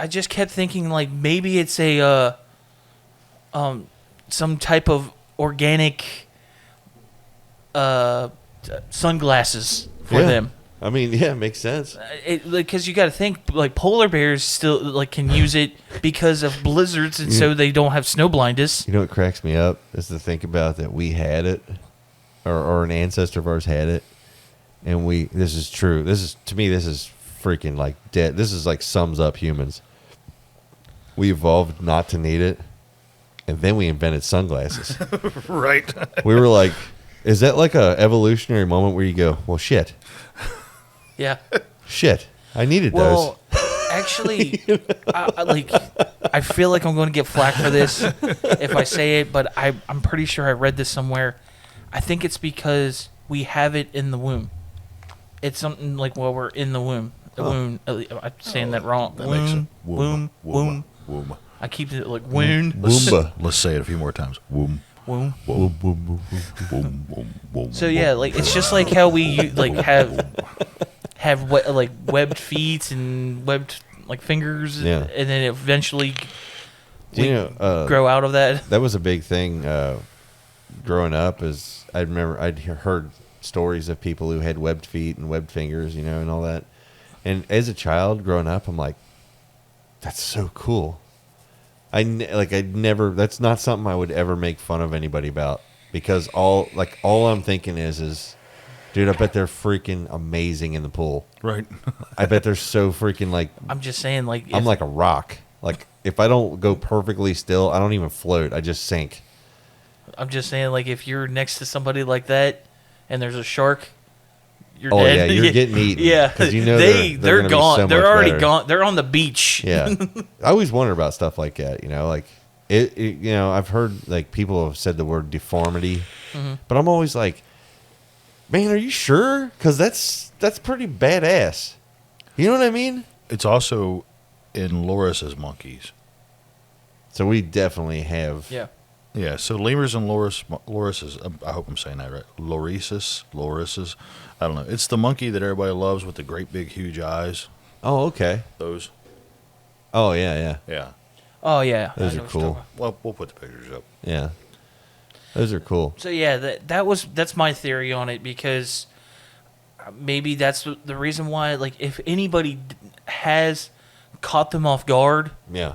just kept thinking, like, maybe it's a some type of organic sunglasses for them. I mean, yeah, it makes sense. Because you got to think, like, polar bears still, like, can use it because of blizzards, and so they don't have snow blindness. You know what cracks me up is to think about that we had it, or an ancestor of ours had it, and this is true. To me, this is freaking, like, dead. This is, like, sums up humans. We evolved not to need it, and then we invented sunglasses. Right. We were like, is that like a evolutionary moment where you go, well, shit, I needed Well, actually, I feel like I'm going to get flack for this if I say it, but I'm pretty sure I read this somewhere. I think it's because we have it in the womb. It's something like while we're in the womb. The womb. I'm saying that wrong. That makes it Womb. Womb. I keep it like wound. Let's say it a few more times. Womb. Womb. Womb. Womb. Womb. Womb. So yeah, like it's just like how we like have like webbed feet and webbed like fingers, Yeah. and then eventually Do you know, grow out of that. that was a big thing growing up. Is I remember I'd heard stories of people who had webbed feet and webbed fingers, and all that. And as a child growing up, I'm like, that's so cool. I'd never. That's not something I would ever make fun of anybody about, because all I'm thinking is, dude, I bet they're freaking amazing in the pool. Right. I bet they're so freaking like. I'm just saying, like I'm like a rock. Like if I don't go perfectly still, I don't even float. I just sink. I'm just saying, like if you're next to somebody like that, and there's a shark, you're Oh dead. yeah, you're getting eaten. Yeah, because they're gonna be gone. so They're much already better. gone. They're on the beach. Yeah, I always wonder about stuff like that. Like it. I've heard like people have said the word deformity, but I'm always like, man, are you sure? Because that's pretty badass. You know what I mean? It's also in Loris's monkeys. So we definitely have. Yeah. Yeah, so lemurs and lorises, I hope I'm saying that right. Lorises, I don't know. It's the monkey that everybody loves with the great big huge eyes. Oh, okay. Those. Oh, yeah. Yeah. Oh yeah. Those I know are what you're cool. talking about. Well, we'll put the pictures up. Yeah. Those are cool. So yeah, that's my theory on it, because maybe that's the reason why. Like, if anybody has caught them off guard Yeah.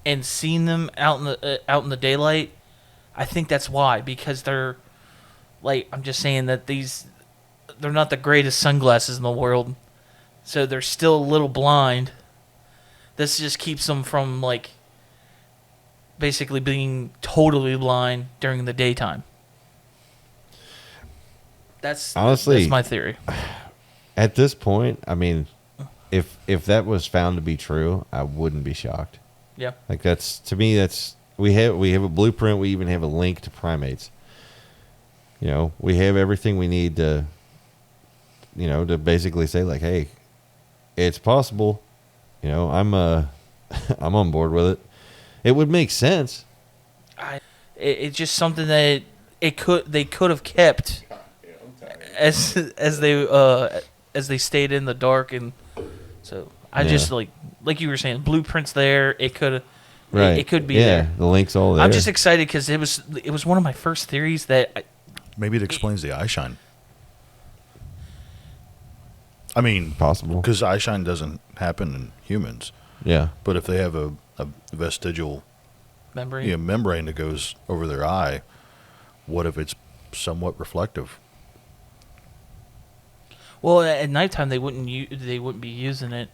and seen them out in the daylight, I think that's why, because they're, like, I'm just saying that they're not the greatest sunglasses in the world, so they're still a little blind. This just keeps them from, like, basically being totally blind during the daytime. That's Honestly, that's my theory. At this point, I mean, if that was found to be true, I wouldn't be shocked. Yeah. Like, that's, to me, that's, we have a blueprint. We even have a link to primates. You know, we have everything we need to, you know, to basically say, like, hey, it's possible. You know, I'm I'm on board with it. It would make sense. It's just something that they could have kept as they stayed in the dark, and so I just like you were saying, blueprints there. It could Right. It could be yeah, there. The link's all there. I'm just excited because it was one of my first theories that Maybe it explains the eye shine. I mean, possible, because eye shine doesn't happen in humans. Yeah. But if they have a vestigial membrane. Membrane that goes over their eye, what if it's somewhat reflective? Well, at nighttime they wouldn't be using it.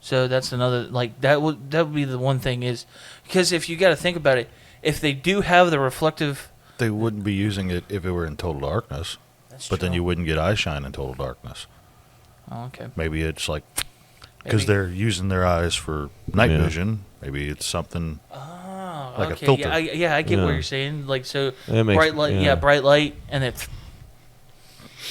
So that's another, like, that would be the one thing, is because if you got to think about it, if they do have the reflective, They wouldn't be using it if it were in total darkness. That's but then true. you wouldn't get eye shine in total darkness. Oh, okay. Maybe it's like, because Maybe. they're using their eyes for night Yeah. vision. Maybe it's something like a okay, filter. Yeah, I get Yeah. what you're saying. Like, so That makes- bright light, yeah. bright light, and then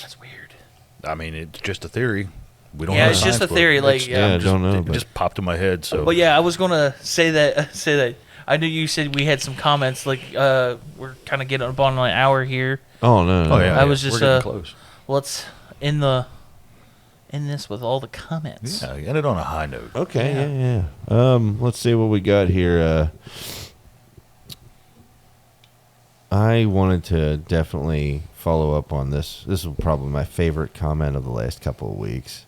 that's weird. I mean, it's just a theory. We don't Yeah, have it's just science a for theory, it. like, It's- yeah. I just- don't know, It but- just popped in my head. So, But yeah, I was gonna say that. I knew you said we had some comments. Like, we're kind of getting up on an hour here. Oh no. Oh yeah, I was just, we're getting close. Let's end this with all the comments. Yeah, end it on a high note. Okay. Yeah. Let's see what we got here. I wanted to definitely follow up on this. This is probably my favorite comment of the last couple of weeks.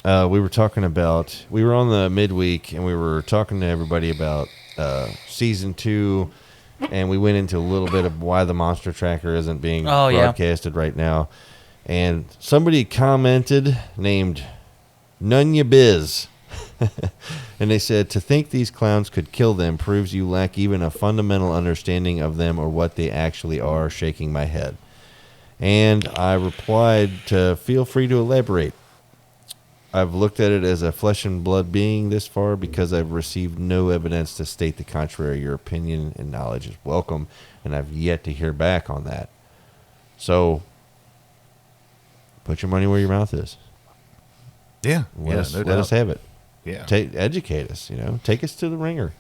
We were on the midweek, and we were talking to everybody about season 2, and we went into a little bit of why the Monster Tracker isn't being broadcasted right now. And somebody commented named Nunya Biz. And they said, to think these clowns could kill them proves you lack even a fundamental understanding of them or what they actually are, shaking my head. And I replied to feel free to elaborate. I've looked at it as a flesh and blood being this far because I've received no evidence to state the contrary. Your opinion and knowledge is welcome, and I've yet to hear back on that. So, put your money where your mouth is. Yeah, Let us have it. Yeah, Educate us, take us to the ringer.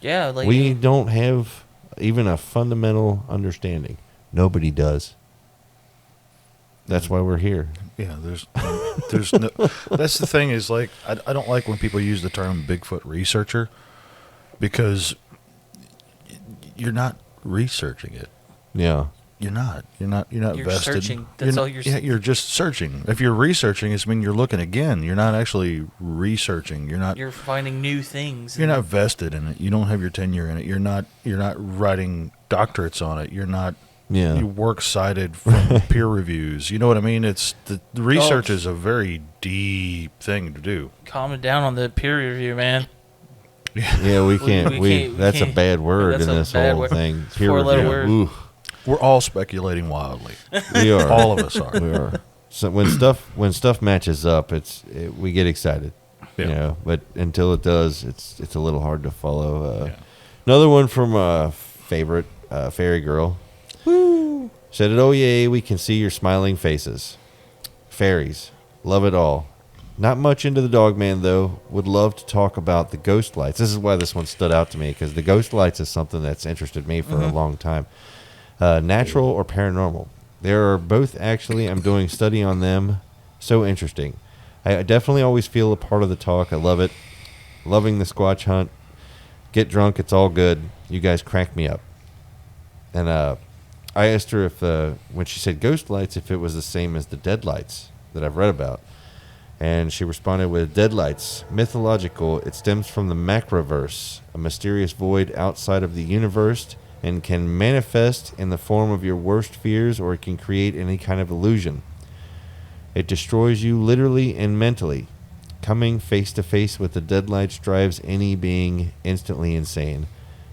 Yeah, like We don't have even a fundamental understanding. Nobody does. That's why we're here. yeah. There's no. That's the thing is, like, I don't like when people use the term Bigfoot researcher, because you're not researching it. Yeah. You're not You're vested. searching. That's all you're Yeah, you're just searching. If you're researching, it's mean you're looking again. You're not actually researching. You're finding new things. You're not vested in it. You don't have your tenure in it. You're not writing doctorates on it. You're not. Yeah. You works cited from peer reviews. You know what I mean? It's the research is a very deep thing to do. Calm it down on the peer review, man. Yeah, we can't. That's a bad word that's in a this bad whole word. thing. 4-letter word. Ooh, We're all speculating wildly. we are. All of us are. We are. So when stuff matches up, we get excited. Yeah. But until it does, it's a little hard to follow. Yeah. Another one from favorite fairy girl. Woo! Said it. Oh yay! We can see your smiling faces. Fairies, love it all. Not much into the Dogman, though. Would love to talk about the ghost lights. This is why this one stood out to me, because the ghost lights is something that's interested me for a long time. Natural or paranormal? There are both, actually. I'm doing study on them. So interesting. I definitely always feel a part of the talk. I love it. Loving the Squatch hunt. Get drunk. It's all good. You guys crack me up. And I asked her if, when she said ghost lights, if it was the same as the dead lights that I've read about. And she responded with deadlights, mythological. It stems from the macroverse, a mysterious void outside of the universe, and can manifest in the form of your worst fears, or it can create any kind of illusion. It destroys you literally and mentally. Coming face to face with the deadlights drives any being instantly insane.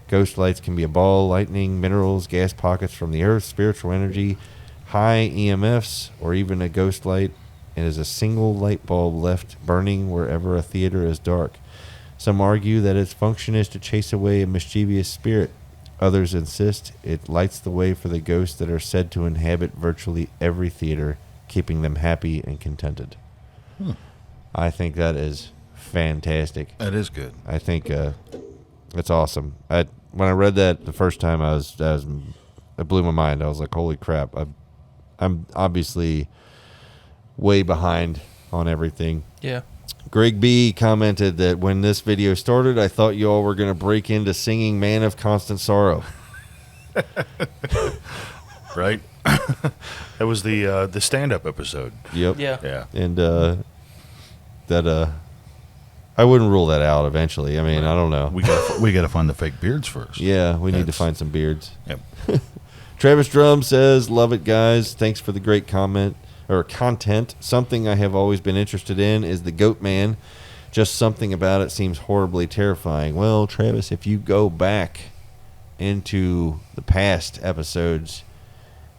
Ghost lights can be a ball, lightning, minerals, gas pockets from the earth, spiritual energy, high EMFs, or even a ghost light. It is a single light bulb left burning wherever a theater is dark. Some argue that its function is to chase away a mischievous spirit. Others insist it lights the way for the ghosts that are said to inhabit virtually every theater, keeping them happy and contented. I think that is fantastic. That is good. I think it's awesome. When I read that the first time, it blew my mind. I was like, holy crap. I'm obviously way behind on everything. Yeah. Greg B commented that when this video started, I thought you all were going to break into singing Man of Constant Sorrow. Right? That was the stand-up episode. Yep. Yeah. And I wouldn't rule that out eventually. I mean, I don't know. We got to find the fake beards first. Yeah, we need to find some beards. Yep. Travis Drum says, love it, guys. Thanks for the great content. Something I have always been interested in is the Goat Man. Just something about it seems horribly terrifying. Well, Travis, if you go back into the past episodes,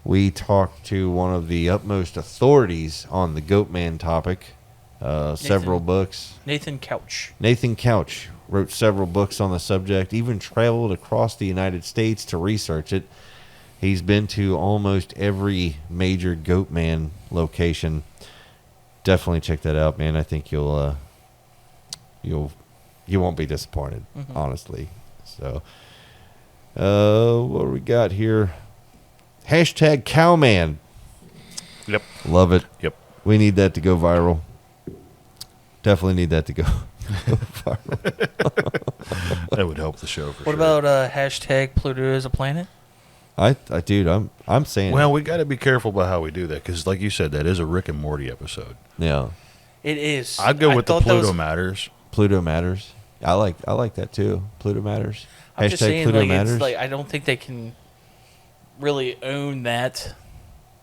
we talked to one of the utmost authorities on the Goat Man topic. Several books. Nathan Couch. Nathan Couch wrote several books on the subject, even traveled across the United States to research it. He's been to almost every major Goat Man location. Definitely check that out, man. I think you won't be disappointed, honestly. So, what do we got here? Hashtag Cowman. Yep. Love it. Yep. We need that to go viral. Definitely need that to go viral. That would help the show for What sure. about hashtag Pluto is a planet? Dude, I'm saying. Well, we got to be careful about how we do that because, like you said, that is a Rick and Morty episode. Yeah. It is. I'd go with the thought that Pluto was- Matters. Pluto matters. I like that too. Pluto matters. I'm just saying, Pluto like, matters. it's like I don't think they can really own that.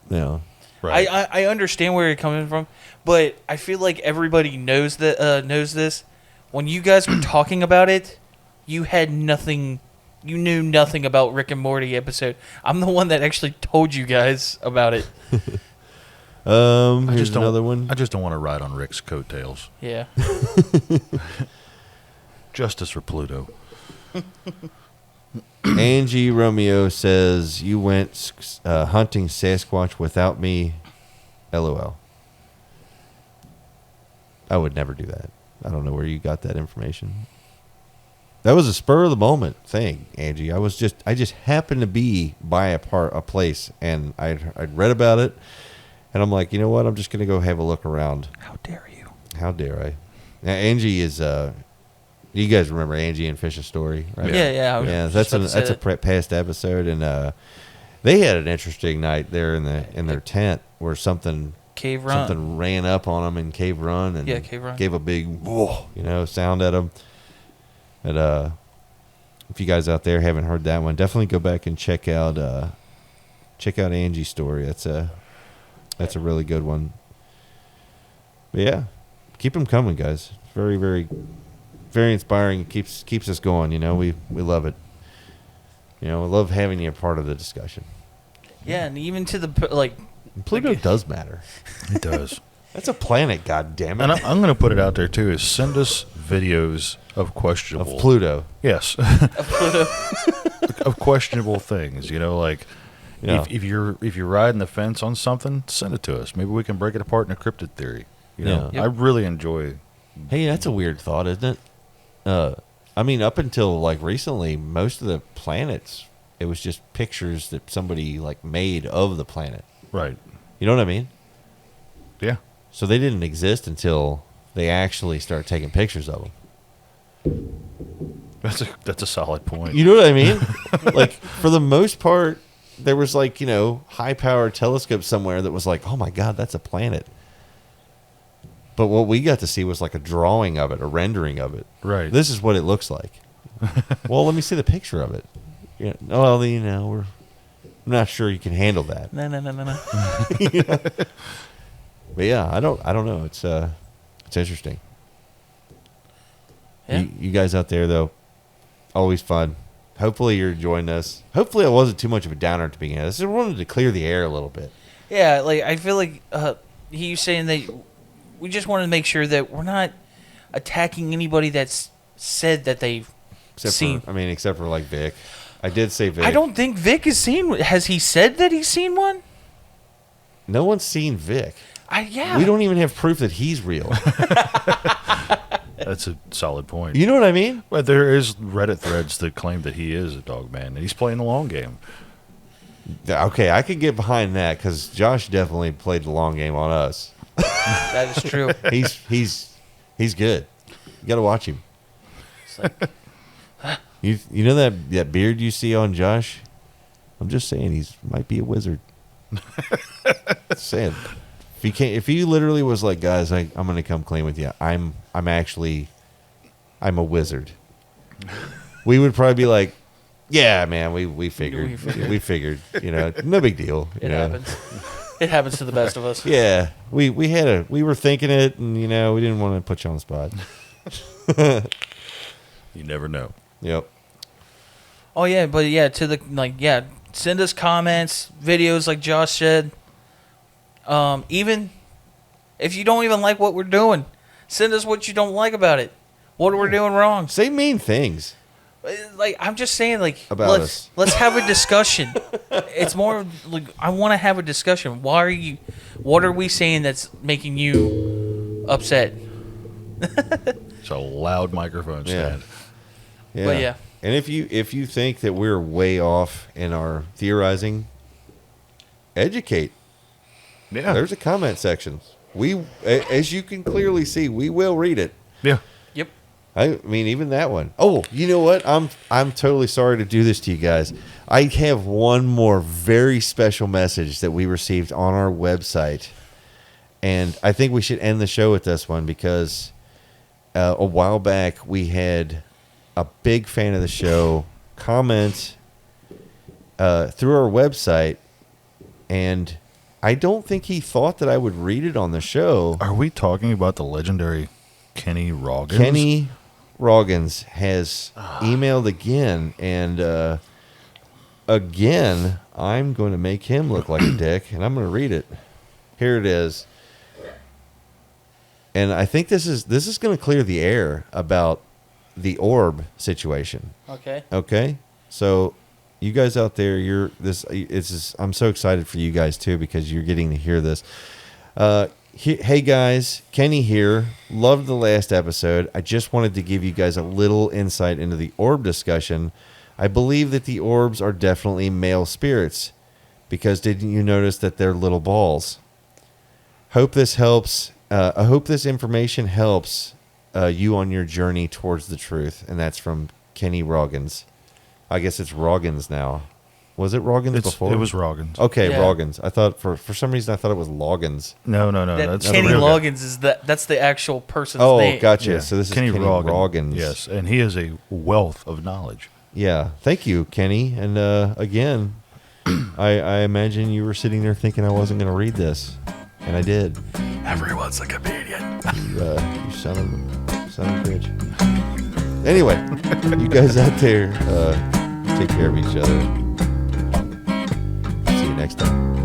Yeah. Right. I understand where you're coming from, but I feel like everybody knows that knows this. When you guys were talking about it, you had nothing. You knew nothing about Rick and Morty episode. I'm the one that actually told you guys about it. Here's another one. I just don't want to ride on Rick's coattails. Yeah. Justice for Pluto. Angie Romeo says, you went hunting Sasquatch without me. LOL. I would never do that. I don't know where you got that information. That was a spur of the moment thing, Angie. I just happened to be by a place, and I'd read about it, and I'm like, you know what? I'm just gonna go have a look around. How dare you? How dare I? Now, Angie is. You guys remember Angie and Fish's story, right? Yeah. I was Yeah, just that's about to say a past episode, and they had an interesting night there in their tent where something ran up on them in Cave Run, and Cave Run. gave a big sound at them. But if you guys out there haven't heard that one, definitely go back and check out Angie's story. That's a really good one. But yeah, keep them coming, guys. It's very, very, very inspiring. It keeps us going. We love it. We love having you a part of the discussion. Yeah, and even to the Pluto does matter. It does. That's a planet, goddammit. And I'm going to put it out there too: is send us videos of questionable Of Pluto. Yes, of questionable things. If you're riding the fence on something, send it to us. Maybe we can break it apart in a cryptid theory. You know, Yep. I really enjoy. Hey, that's a weird thought, isn't it? I mean, up until like recently, most of the planets, it was just pictures that somebody like made of the planet. Right. You know what I mean? Yeah. So they didn't exist until they actually started taking pictures of them. That's a solid point. You know what I mean? Like, for the most part, there was like, high-powered telescope somewhere that was like, oh my God, that's a planet. But what we got to see was like a drawing of it, a rendering of it. Right. This is what it looks like. Well, let me see the picture of it. Yeah. Well, I'm not sure you can handle that. No. But yeah, I don't know. It's interesting. Yeah. You guys out there though, always fun. Hopefully you're enjoying this. Hopefully I wasn't too much of a downer at the beginning. I just wanted to clear the air a little bit. Yeah, like I feel like he was saying that we just wanted to make sure that we're not attacking anybody that's said that they've seen. Except for like Vic. I did say Vic. I don't think Vic has seen. Has he said that he's seen one? No one's seen Vic. Yeah. We don't even have proof that he's real. That's a solid point. You know what I mean? Well, there is Reddit threads that claim that he is a dog man and he's playing the long game. Okay, I could get behind that because Josh definitely played the long game on us. That is true. He's good. You got to watch him. It's like, You know that beard you see on Josh? I'm just saying he might be a wizard. Just saying. If he literally was like, guys, I'm gonna come clean with you. I'm a wizard. We would probably be like, yeah, man, we figured. We figured, no big deal. it happens. It happens to the best of us. Yeah, we were thinking it, and we didn't want to put you on the spot. You never know. Yep. Oh yeah, but yeah, send us comments, videos like Josh said. Even if you don't even like what we're doing, send us what you don't like about it. What we're doing wrong. Say mean things. Like I'm just saying, like About us. let's have a discussion. It's more like I want to have a discussion. What are we saying that's making you upset? It's a loud microphone stand. Yeah. But yeah. And if you think that we're way off in our theorizing, educate. Yeah. There's a comment section. As you can clearly see, we will read it. Yeah. Yep. I mean, even that one. Oh, you know what? I'm totally sorry to do this to you guys. I have one more very special message that we received on our website, and I think we should end the show with this one because a while back we had a big fan of the show comment through our website, and I don't think he thought that I would read it on the show. Are we talking about the legendary Kenny Roggins? Kenny Roggins has emailed again, and again, I'm going to make him look like a dick, and I'm going to read it. Here it is. And I think this is going to clear the air about the orb situation. Okay. Okay? So you guys out there, I'm so excited for you guys too because you're getting to hear this. Hey guys, Kenny here. Loved the last episode. I just wanted to give you guys a little insight into the orb discussion. I believe that the orbs are definitely male spirits because didn't you notice that they're little balls? Hope this helps. I hope this information helps you on your journey towards the truth. And that's from Kenny Roggins. I guess it's Roggins now. Was it Roggins before? It was Roggins. Okay, Yeah. Roggins. I thought for some reason I thought it was Loggins. No. That That's Kenny the real guy. Loggins is that's the actual person's Oh, name. gotcha. Yeah. So this is Kenny Kenny Roggins. Roggins. Yes, and he is a wealth of knowledge. Yeah. Thank you, Kenny. And again, I imagine you were sitting there thinking I wasn't going to read this, and I did. Everyone's a comedian. You son of a bitch. Anyway, you guys out there, take care of each other. See you next time.